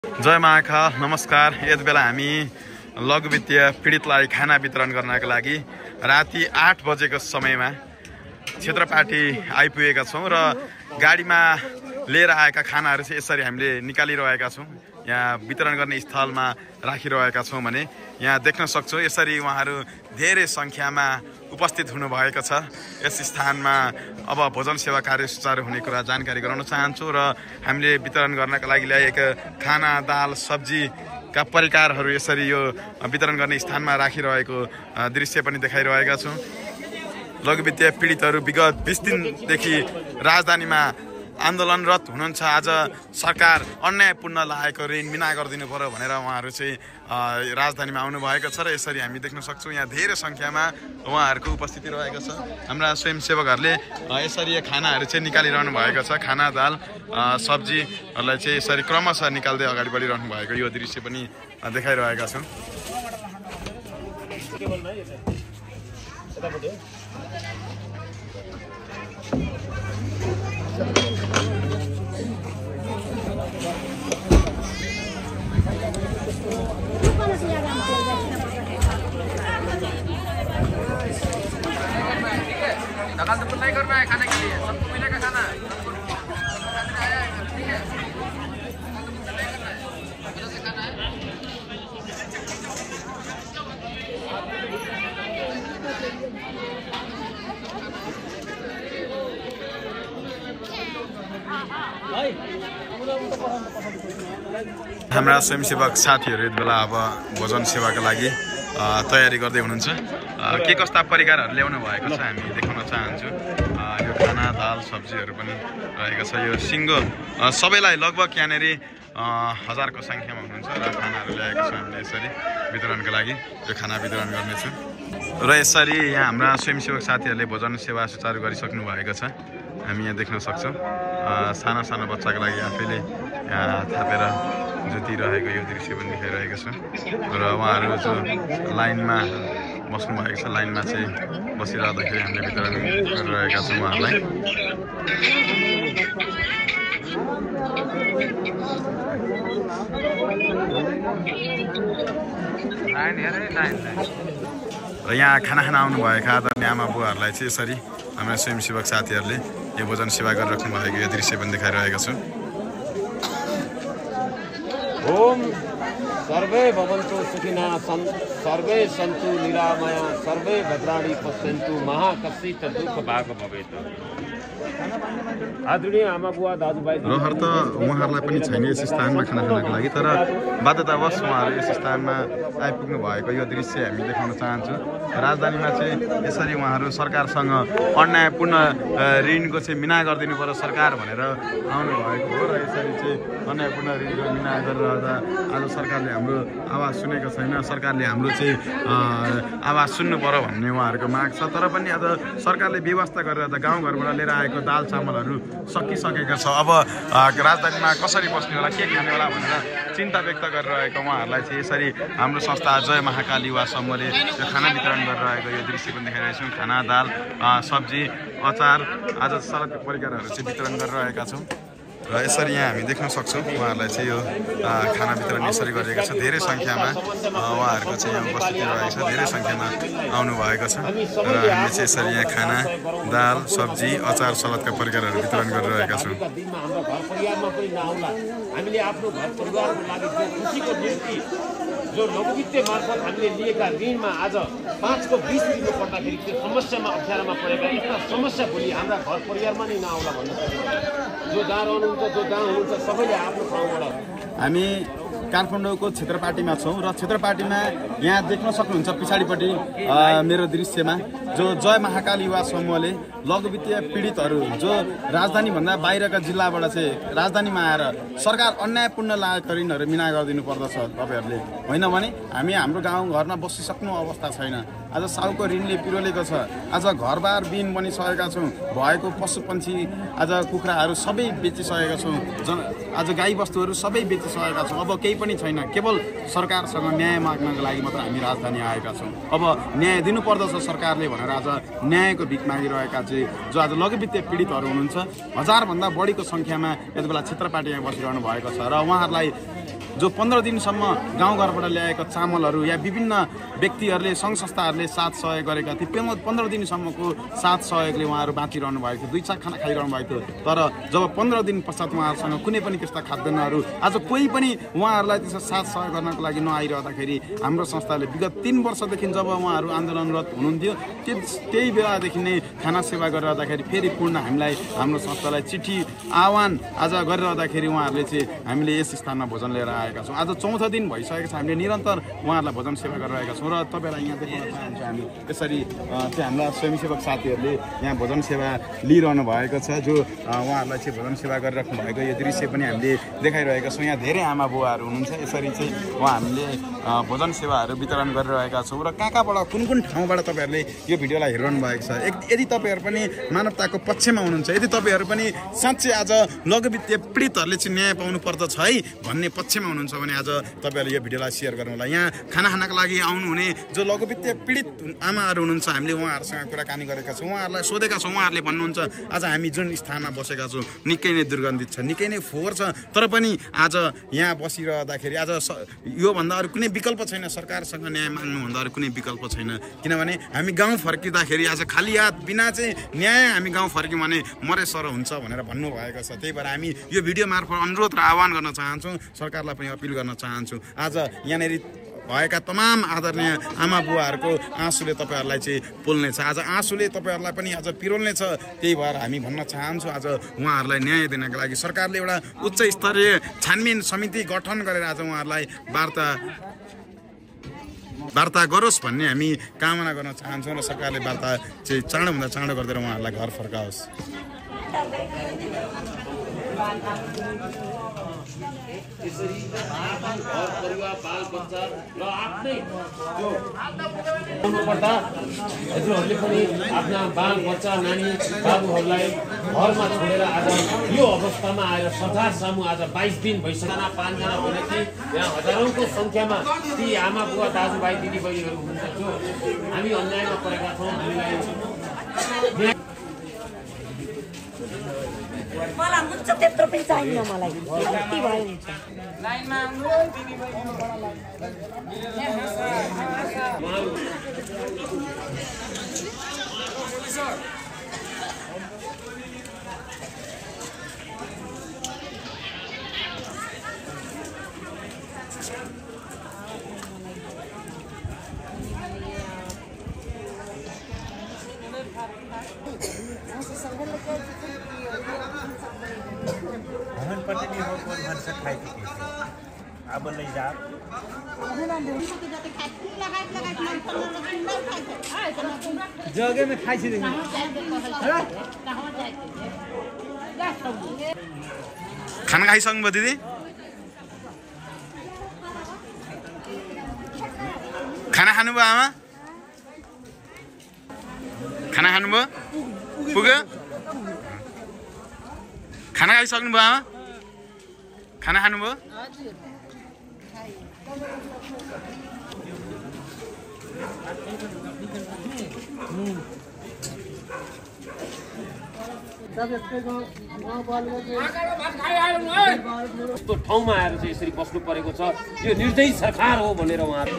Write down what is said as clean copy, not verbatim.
जय महाकाल नमस्कार। यति बेला हामी लघुवित्तीय पीडितलाई खाना वितरण गर्नका लागि राति 8 बजेको समयमा क्षेत्रपाटी आइपुगेका छौँ र गाडीमा लिएर आएका खानाहरू चाहिँ यसरी हामीले निकालिरहेका छौँ। यहाँ वितरण गर्ने स्थलमा राखिरहेका छौँ भने यहाँ देख्न सक्छौँ यसरी उहाँहरू धेरै सङ्ख्यामा उपस्थित हुनुभएको छ। यस स्थानमा अब भोजन सेवा कार्य सुचारू हुने कुरा जानकारी गराउन चाहन्छु र हामीले वितरण गर्नका लागि ल्याएका खाना दाल सब्जीका परिकारहरू यसरी यो वितरण गर्ने स्थानमा राखिरहेको दृश्य पनि देखाइरहेका छौँ। लघुवित्तीय पीडितहरू विगत 20 दिनदेखि राजधानीमा आन्दोलनरत हुनुहुन्छ। आज सरकार अन्यायपूर्ण लागेको ऋण मिना गरिदिनु पर्यो भनेर उहाँहरू चाहिँ राजधानीमा आउनुभएको छ र यसरी हामी देख्न सक्छौँ यहाँ धेरै सङ्ख्यामा उहाँहरूको उपस्थिति रहेको छ। हाम्रा स्वयंसेवकहरूले यसरी खानाहरू चाहिँ निकालिरहनु भएको छ। खाना दाल सब्जीहरूलाई चाहिँ यसरी क्रमशः निकाल्दै अगाडि बढिरहनु भएको यो दृश्य पनि देखाइरहेका छौँ। नहीं करना है खाने के लिए, सबको मिलेगा खाना। हाम्रा स्वयंसेवक साथीहरू यति बेला अब भोजन सेवाका लागि तयारी गर्दै हुनुहुन्छ। के कस्ता परिकारहरू ल्याउनु भएको छ हामी देखाउन चाहन्छु। यो खाना दाल सब्जीहरू पनि रहेको छ। यो सिङ्गो सबैलाई लगभग यहाँनिर 1000को सङ्ख्यामा हुनुहुन्छ र खानाहरू ल्याएको छ। हामीले यसरी वितरणको लागि यो खाना वितरण गर्नेछौँ र यसरी यहाँ हाम्रा स्वयंसेवक साथीहरूले भोजन सेवा सुचारू गरिसक्नु भएको छ। हामी यहाँ देख्न सक्छौँ सानो सानो बच्चाको लागि आफैले यहाँ थापेर जुतिरहेको यो दृश्य पनि देखाइरहेको छ र उहाँहरू जो लाइनमा बस्नु भएको छ लाइनमा चाहिँ बसिरहँदाखेरि हामीले वितरण गरिरहेका छौँ उहाँहरूलाई। र यहाँ खाना खान आउनुभएका आदरणीय आमा बुवाहरूलाई चाहिँ यसरी हाम्रा स्वयंसेवक साथीहरूले यो भोजन सेवा गरिराख्नु भएको यो दृश्य पनि देखाइरहेको छु। ओम सर्वे भवन्तु सुखिनः सर्वे सन्तु निरामया सर्वे भद्राणि पश्यन्तु महाकष्टित दुःख भाग भवेत्। आदरणीय आमा बुवा दाजुभाइ रहर त उहाँहरूलाई पनि छैन यस स्थानमा खाना खानको लागि, तर बाध्यतावश उहाँहरू यस स्थानमा आइपुग्नु भएको यो दृश्य हामी देखाउन चाहन्छु। राजधानीमा चाहिँ यसरी उहाँहरू सरकारसँग अन्यायपूर्ण ऋणको चाहिँ मिना गरिदिनु पर्यो सरकार भनेर आउनुभएको हो र यसरी चाहिँ अन्यायपूर्ण ऋणको मिना गरिरहँदा आज सरकारले हाम्रो आवाज सुनेको छैन। सरकारले हाम्रो चाहिँ आवाज सुन्नु पर्यो भन्ने उहाँहरूको माग छ। तर पनि आज सरकारले व्यवस्था गरेर गाउँघरबाट लिएर आएको दाल चामलहरू सकिसकेको छ। अब राजधानीमा कसरी बस्ने होला के खाने होला भनेर चिन्ता व्यक्त गरिरहेको उहाँहरूलाई चाहिँ यसरी हाम्रो संस्था जय महाकाल युवा समूहले यो खाना वितरण गरिरहेको यो दृश्य पनि देखाइरहेको छौँ। खाना दाल सब्जी अचार आज सलद परिकारहरू चाहिँ वितरण गरिरहेका छौँ र यसरी यहाँ हामी देख्न सक्छौँ उहाँहरूलाई चाहिँ यो खाना वितरण यसरी गरिएको छ। धेरै सङ्ख्यामा उहाँहरूको चाहिँ यहाँ उपस्थिति रहेको छ, धेरै सङ्ख्यामा आउनुभएको छ र हामीले चाहिँ यसरी यहाँ खाना दाल सब्जी अचार सलादका परिकारहरू वितरण गरिरहेका छौँ। जो लघुवित्तीय मार्फत हामीले लिएका ऋणमा आज 5 को 20 दिनु पर्दाखेरि त्यो समस्यामा अप्ठ्यारोमा परेका यस्ता समस्या भोलि हाम्रा घर परिवारमा नै नआउला भन्न सकिन्छ। जो जहाँ रहनुहुन्छ जो जहाँ हुनुहुन्छ सबैले आफ्नो ठाउँबाट हामी काठमाडौँको क्षेत्रपाटीमा छौँ र क्षेत्रपाटीमा यहाँ देख्न सक्नुहुन्छ पछाडिपट्टि मेरो दृश्यमा जो जय महाकाल युवा समूहले लघुवित्तीय पीडितहरू जो राजधानीभन्दा बाहिरका जिल्लाबाट चाहिँ राजधानीमा आएर सरकार अन्यायपूर्ण लागेको ऋणहरू मिना गरिदिनु पर्दछ तपाईँहरूले, होइन भने हामी हाम्रो गाउँघरमा बसिसक्नु अवस्था छैन। आज साउको ऋणले पिरोलेको छ। आज घरबार बिन बनिसकेका छौँ। भएको पशुपन्छी आज कुखुराहरू सबै बेचिसकेका छौँ। आज गाईबस्तुहरू सबै बेचिसकेका छौँ। अब केही पनि छैन। केवल सरकारसँग न्याय माग्नको लागि मात्र हामी राजधानी आएका छौँ। अब न्याय दिनुपर्दछ सरकारले भनेर आज न्यायको भिख मागिरहेका चाहिँ जो आज लघुवित्तीय पीडितहरू हुनुहुन्छ 1000 भन्दा बढीको सङ्ख्यामा यति बेला क्षेत्रपाटीमा बसिरहनु भएको छ र उहाँहरूलाई जो 15 दिनसम्म गाउँघरबाट ल्याएका चामलहरू या विभिन्न व्यक्तिहरूले सङ्घ संस्थाहरूले साथ सहयोग गरेका थिए 15 दिनसम्मको साथ सहयोगले उहाँहरू बाँचिरहनु भएको थियो 2 चाक खाना खाइरहनु भएको थियो तर जब 15 दिन पश्चात उहाँहरूसँग कुनै पनि त्यस्ता खाद्यान्नहरू आज कोही पनि उहाँहरूलाई त्यसो साथ सहयोग गर्नको लागि नआइरहँदाखेरि हाम्रो संस्थाले विगत 3 वर्षदेखि जब उहाँहरू आन्दोलनरत हुनुहुन्थ्यो त्यही बेलादेखि नै खाना सेवा गरिरहँदाखेरि फेरि पूर्ण हामीलाई हाम्रो संस्थालाई चिठी आह्वान आज गरिरहँदाखेरि उहाँहरूले चाहिँ हामीले यस स्थानमा भोजन लिएर आएका छौँ आज 4औं दिन भइसकेको छ हामीले निरन्तर उहाँहरूलाई भोजन सेवा गरिरहेका छौँ र तपाईँलाई यहाँ देख्न चाहन्छु हामी यसरी चाहिँ हाम्रा स्वयंसेवक साथीहरूले यहाँ भोजन सेवा लिइरहनु भएको छ जो उहाँहरूलाई चाहिँ भोजन सेवा गरिराख्नु भएको यो दृश्य पनि हामीले देखाइरहेका छौँ यहाँ धेरै आमा बुवाहरू हुनुहुन्छ यसरी चाहिँ हामीले भोजन सेवाहरू वितरण गरिरहेका छौँ र कहाँबाट कुन ठाउँबाट तपाईँहरूले यो भिडियोलाई हेरिरहनु भएको छ यदि तपाईँहरू पनि मानवताको पक्षमा हुनुहुन्छ यदि तपाईँहरू पनि साँच्चै आज लघुवित्तीय पीडितहरूले चाहिँ न्याय पाउनु पर्दछ है भन्ने पक्षमा हुनुहुन्छ भने आज तपाईँहरूले यो भिडियोलाई सेयर गर्नु होला यहाँ खाना खानको लागि आउनुहुने जो लघुवित्तीय पीडित आमाहरू हुनुहुन्छ हामीले उहाँहरूसँग कुराकानी गरेका छौँ उहाँहरूलाई सोधेका छौँ उहाँहरूले भन्नुहुन्छ आज हामी जुन स्थानमा बसेका छौँ निकै नै दुर्गन्धित छ निकै नै फोहोर छ तर पनि आज यहाँ बसिरहँदाखेरि आज योभन्दा अरू कुनै विकल्प छैन सरकारसँग न्याय माग्नुभन्दा अरू कुनै विकल्प छैन किनभने हामी गाउँ फर्किँदाखेरि आज खाली हात बिना चाहिँ न्याय हामी गाउँ फर्क्यौँ भने मरेसर हुन्छ भनेर भन्नुभएको छ त्यही भएर हामी यो भिडियो मार्फत अनुरोध र आह्वान गर्न चाहन्छौँ सरकारलाई पनि अपिल गर्न चाहन्छु आज यहाँनिर भएका तमाम आदरणीय आमा बुवाहरूको आँसुले तपाईँहरूलाई चाहिँ पोल्नेछ आज आँसुले तपाईँहरूलाई पनि आज पिरोल्नेछ त्यही भएर हामी भन्न चाहन्छौँ आज उहाँहरूलाई न्याय दिनको लागि सरकारले एउटा उच्च स्तरीय छानबिन समिति गठन गरेर आज उहाँहरूलाई वार्ता गरोस् भन्ने हामी कामना गर्न चाहन्छौँ र सरकारले वार्ता चाहिँ चाँडोभन्दा चाँडो गरिदिएर उहाँहरूलाई घर फर्काओस् यसरी घर परिवार बाल बच्चा र आफ्नै जो पर्दा हजुरहरूले पनि आफ्ना बाल बच्चा नानी बाबुहरूलाई घरमा छोडेर आज यो अवस्थामा आएर सरकार सामु आज 22 दिन भइसक्यो 5 जना भनेपछि यहाँ हजारौंको संख्यामा ती आमा बुवा दाजुभाइ दिदीबहिनीहरू हुनुहुन्छ जो हामी अन्यायमा परेका छौँ हामीलाई मलाई हुन्छ त्यत्रो पनि चाहिन्न मलाई कति भयो हुन्छ लाइनमा आउनु दिदी बहिनी अब ले जा जगह में खाई छी खाना खाइसक्नुभयो दिदी खाना खानुभयो आमा खाना खानुभयो पुग्यो खाना खाइसक्नुभयो आमा खाना खानुभयो यस्तो ठाउँमा आएर चाहिँ यसरी बस्नु परेको छ यो निर्दयी सरकार हो भनेर उहाँहरू